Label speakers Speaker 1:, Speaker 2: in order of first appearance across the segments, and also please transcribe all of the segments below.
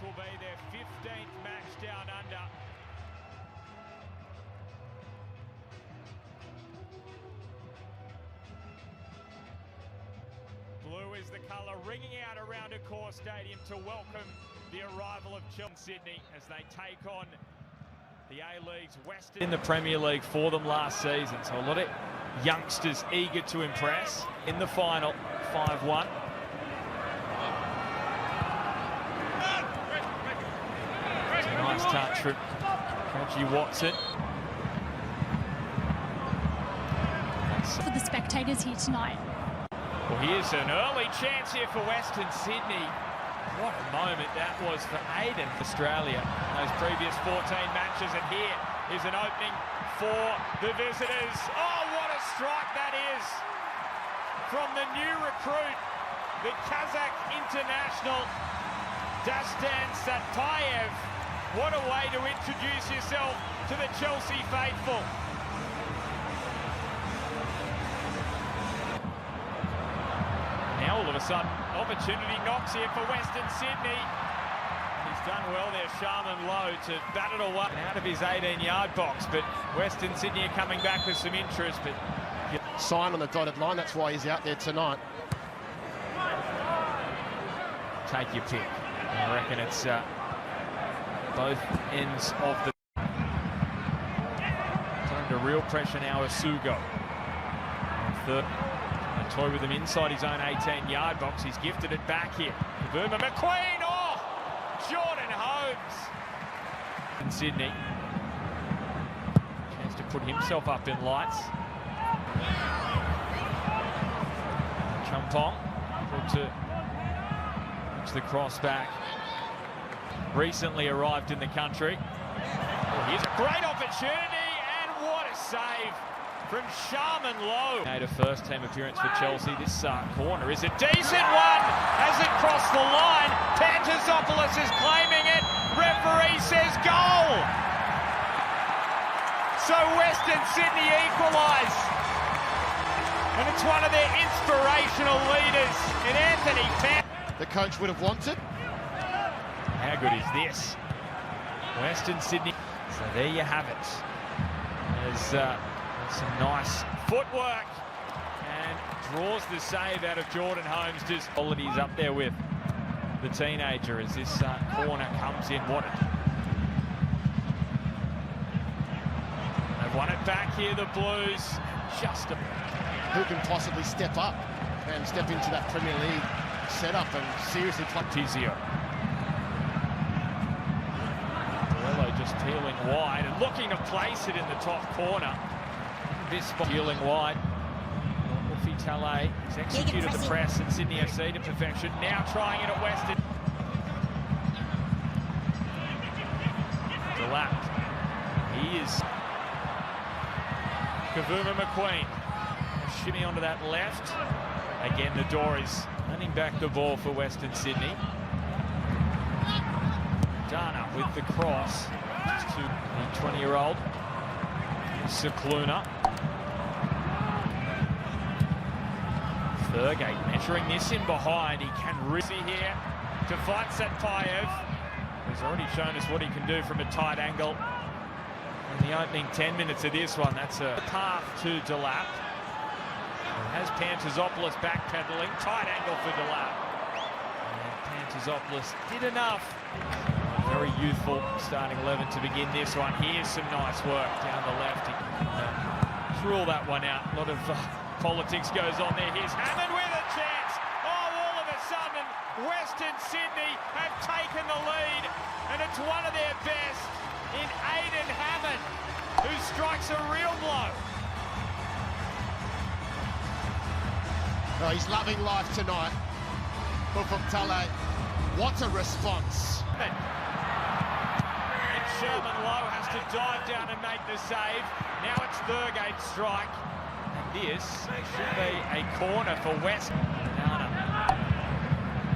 Speaker 1: will be their 15th match down under. Blue is the colour ringing out around Accor Stadium to welcome the arrival of Sydney as they take on the A-League's Western in the Premier League for them last season. So a lot of youngsters eager to impress in the final, 5-1. It's a nice touch from Reggie Watson.
Speaker 2: For the spectators here tonight.
Speaker 1: Well, here's an early chance here for Western Sydney. What a moment that was for Aiden. Australia, those previous 14 matches, and here is an opening for the visitors. Oh, what a strike that is from the new recruit, the Kazakh international, Dastan Satpayev. What a way to introduce yourself to the Chelsea faithful. Now all of a sudden, opportunity knocks here for Western Sydney. He's done well there, Sharman Lowe, to bat it away out of his 18-yard box, but Western Sydney are coming back with some interest. But
Speaker 3: sign on the dotted line, that's why he's out there tonight.
Speaker 1: Take your pick. I reckon it's both ends of the... Under real pressure now is Sugo. Third. Toy with him inside his own 18-yard box. He's gifted it back here. Boomer McQueen. Oh, Jordan Holmes. In Sydney. Chance to put himself up in lights. Chumpong. To the cross back. Recently arrived in the country. Oh, here's a great opportunity, and what a save from Sharman Lowe. Made a first-team appearance for Chelsea. This corner is a decent one. Has it crossed the line? Pantazopoulos is claiming it. Referee says goal. So Western Sydney equalise. And it's one of their inspirational leaders in Anthony Pan.
Speaker 3: The coach would have wanted.
Speaker 1: How good is this? Western Sydney. So there you have it. There's some nice footwork and draws the save out of Jordan Holmes. Just qualities up there with the teenager as this corner comes in. What they've won it back here, the Blues.
Speaker 3: Who can possibly step up and step into that Premier League setup and seriously play?
Speaker 1: Tizio. Morello just peeling wide and looking to place it in the top corner. This peeling wide. Wolfie Talay has executed the press at Sydney FC to perfection. Now trying it at Western. Delap. He is Kavuma McQueen. Shimmy onto that left. Again, the door is running back the ball for Western Sydney. Dana with the cross to the 20-year-old. Cicluna. Thurgate measuring this in behind. He can see here to fight Satpayev. He's already shown us what he can do from a tight angle in the opening 10 minutes of this one. That's a path to Delap. Has Pantazopoulos backpedaling. Tight angle for Delap. And Pantazopoulos did enough. Very youthful starting 11 to begin this one. Here's some nice work down the left. He can rule that one out. A lot of politics goes on there. Here's Hammond with a chance. Oh, all of a sudden, Western Sydney have taken the lead, and it's one of their best in Aiden Hammond, who strikes a real blow.
Speaker 3: Oh, he's loving life tonight. From Tale, what a response.
Speaker 1: And Sharman Lowe has to dive down and make the save. Now it's Thurgate's strike. And this should be a corner for West.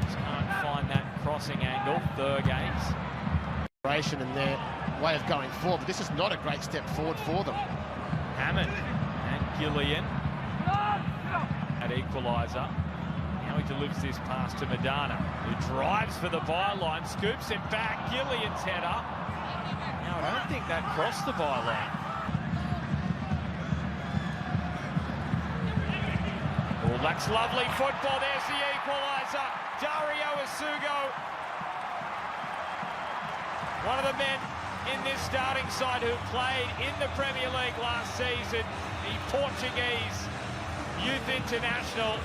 Speaker 1: Just can't find that crossing angle. Thurgate's.
Speaker 3: And their way of going forward, but this is not a great step forward for them.
Speaker 1: Hammond and Gillian at equaliser. Now Now he delivers this pass to Madana, who drives for the byline, scoops it back, Gillian's header. Now I don't think that crossed the byline. Oh, that's lovely football. There's the equaliser. Dario Asugo, one of the men in this starting side who played in the Premier League last season, the Portuguese youth international.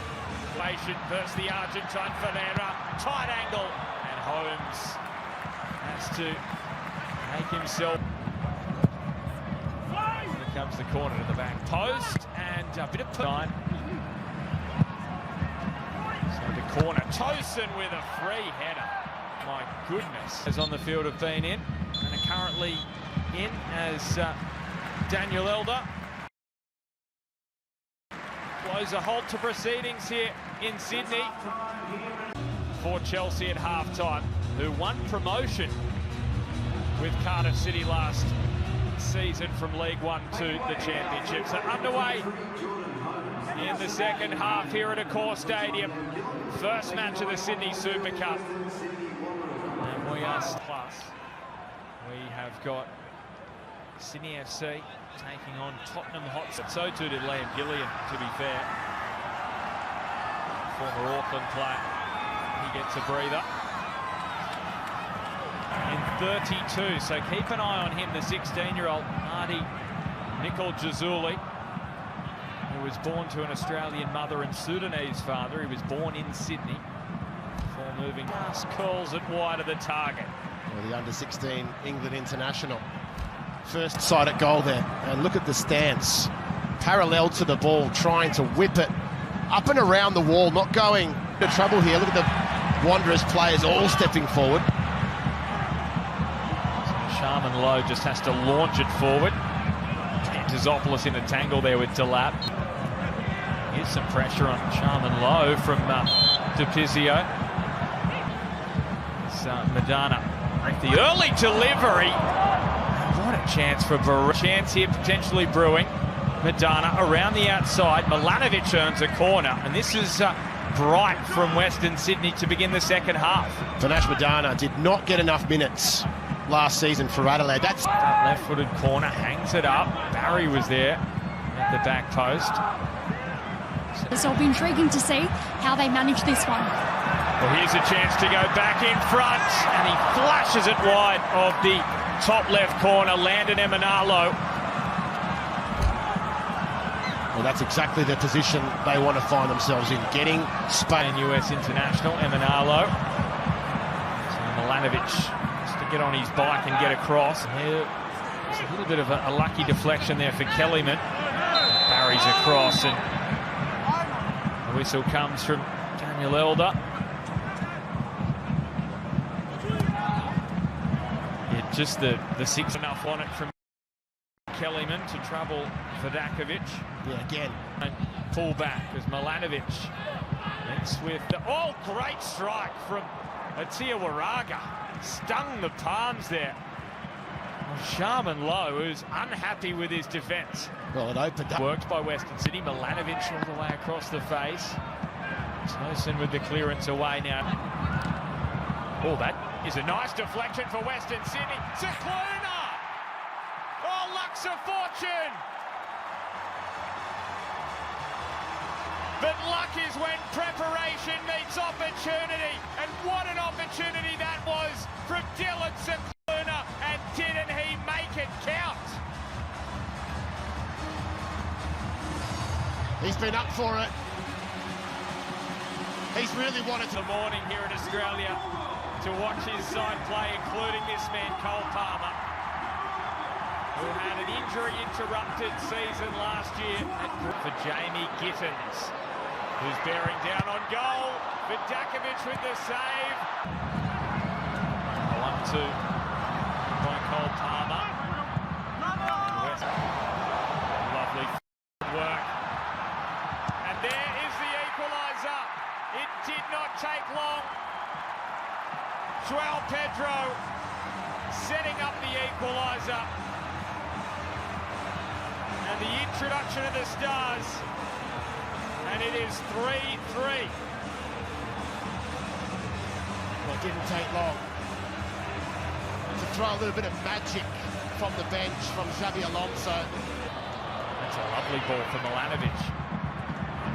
Speaker 1: Versus the Argentine Ferreira, tight angle, and Holmes has to make himself. Here comes the corner to the back post, and a bit of nine. So the corner, Tosin with a free header. My goodness, as on the field have been in, and are currently in as Daniel Elder. Blows a halt to proceedings here in Sydney for Chelsea at half-time, who won promotion with Cardiff City last season from League One to the Championship. So underway in the second half here at Accor Stadium. First match of the Sydney Super Cup. And we are plus. We have got Sydney FC taking on Tottenham Hotspur. So too did Liam Gillian, to be fair. Former Auckland player. He gets a breather. In 32, so keep an eye on him, the 16-year-old Marty Nicol Jazuli, who was born to an Australian mother and Sudanese father. He was born in Sydney. Before moving past, curls it wide of the target.
Speaker 3: Well, the under-16 England international. First sight at goal there, and look at the stance. Parallel to the ball, trying to whip it up and around the wall, not going into trouble here. Look at the Wanderers players all stepping forward.
Speaker 1: Sharman Lowe just has to launch it forward. Tezopoulos in a tangle there with Delap. Here's some pressure on Sharman Lowe from DePizio. It's Madana. The early delivery. What a chance for Baru. Chance here potentially brewing. Madana around the outside. Milanovic earns a corner. And this is bright from Western Sydney to begin the second half.
Speaker 3: Vinash Madana did not get enough minutes last season for Adelaide. That's
Speaker 1: that left-footed corner, hangs it up. Barry was there at the back post.
Speaker 2: So it'll be intriguing to see how they manage this one.
Speaker 1: Well, here's a chance to go back in front, and he flashes it wide of the top left corner. Landon Emanalo.
Speaker 3: Well, that's exactly the position they want to find themselves in, getting Spain.
Speaker 1: US international, Emanalo. So Milanovic has to get on his bike and get across. There's a little bit of a lucky deflection there for Kellyman. Barry's across, and the whistle comes from Daniel Elder. Yeah, just the six enough on it from Kellyman to trouble Vidakovic.
Speaker 3: Yeah, again.
Speaker 1: And pull back as Milanovic links with the... Oh, great strike from Atia Waraga. Stung the palms there. Well, Sharman Lowe, who's unhappy with his defence.
Speaker 3: Well, it opened up.
Speaker 1: Worked by Western City. Milanovic all the way across the face. Tosin with the clearance away now. Oh, that is a nice deflection for Western Sydney. Cicluna! Oh, lucks of fortune! But luck is when preparation meets opportunity. And what an opportunity that was from Dylan Cicluna. And didn't he make it count?
Speaker 3: He's been up for it. He's really wanted
Speaker 1: the morning here in Australia to watch his side play, including this man, Cole Palmer, who had an injury-interrupted season last year. For Jamie Gittins, who's bearing down on goal. Vidakovic with the save. 1-2 by Cole Palmer. Lovely work. And there is the equaliser. It did not take long. João Pedro setting up the equaliser. And the introduction of the Stars. And it is 3-3.
Speaker 3: It didn't take long to throw a little bit of magic from the bench from Xabi Alonso.
Speaker 1: That's a lovely ball for Milanovic.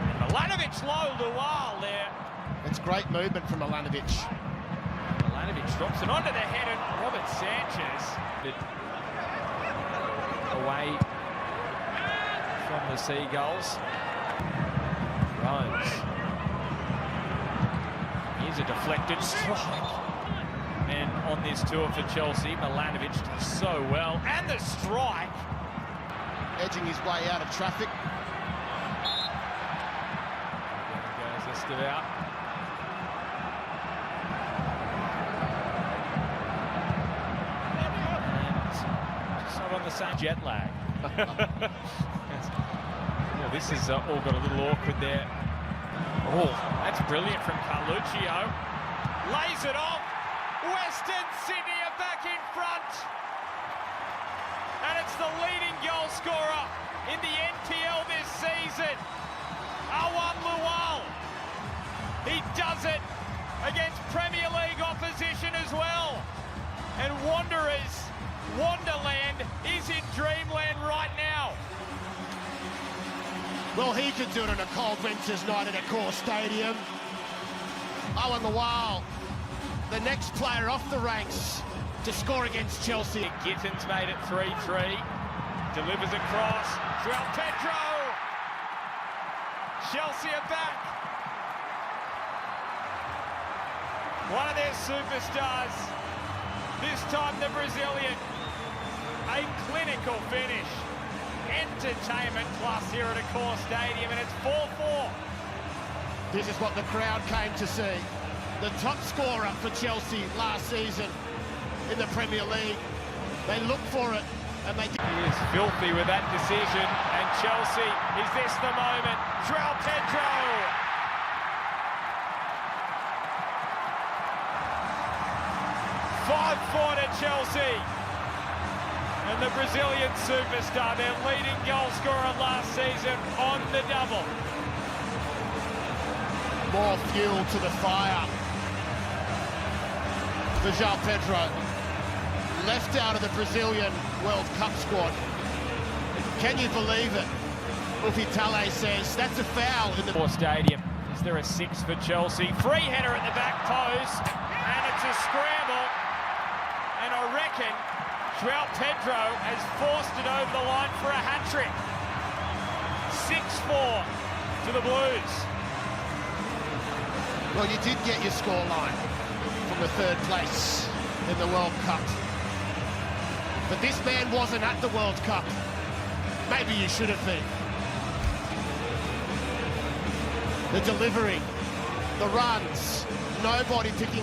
Speaker 1: And Milanovic low Lual there.
Speaker 3: It's great movement from Milanovic.
Speaker 1: Milanovic drops it onto the head and Robert Sanchez. Away from the Seagulls. Rose. Here's a deflected strike. And on this tour for Chelsea, Milanovic does so well. And the strike.
Speaker 3: Edging his way out of traffic.
Speaker 1: There goes Estevao. And just not on the same jet lag. Well, this has all got a little awkward there. Oh, that's brilliant from Carluccio. Lays it off. Western Sydney are back in front. And it's the leading goal scorer in the NPL this season. Awan Lual. He does it against Premier League opposition as well. And Wanderers, Wonderland is in dreamland right now.
Speaker 3: Well, he could do it on a cold winter's night at a core stadium. Awan Lual, the next player off the ranks to score against Chelsea.
Speaker 1: Gittins made it 3-3. Delivers across. João Pedro. Chelsea are back. One of their superstars. This time the Brazilian. A clinical finish. Entertainment plus here at a core stadium, and it's 4-4.
Speaker 3: This is what the crowd came to see. The top scorer for Chelsea last season in the Premier League. They look for it, and they...
Speaker 1: He is filthy with that decision, and Chelsea, is this the moment? João Pedro! "5-4 to Chelsea. And the Brazilian superstar, their leading goal scorer last season, on the double.
Speaker 3: More fuel to the fire for João Pedro. Left out of the Brazilian World Cup squad. Can you believe it? Ufitale says that's a foul in the
Speaker 1: Stadium. Is there a 6 for Chelsea? Free header at the back post, and it's a scramble. And I reckon João Pedro has forced it over the line for a hat-trick. 6-4 to the Blues.
Speaker 3: Well, you did get your scoreline from the third place in the World Cup. But this man wasn't at the World Cup. Maybe you should have been. The delivery, the runs, nobody picking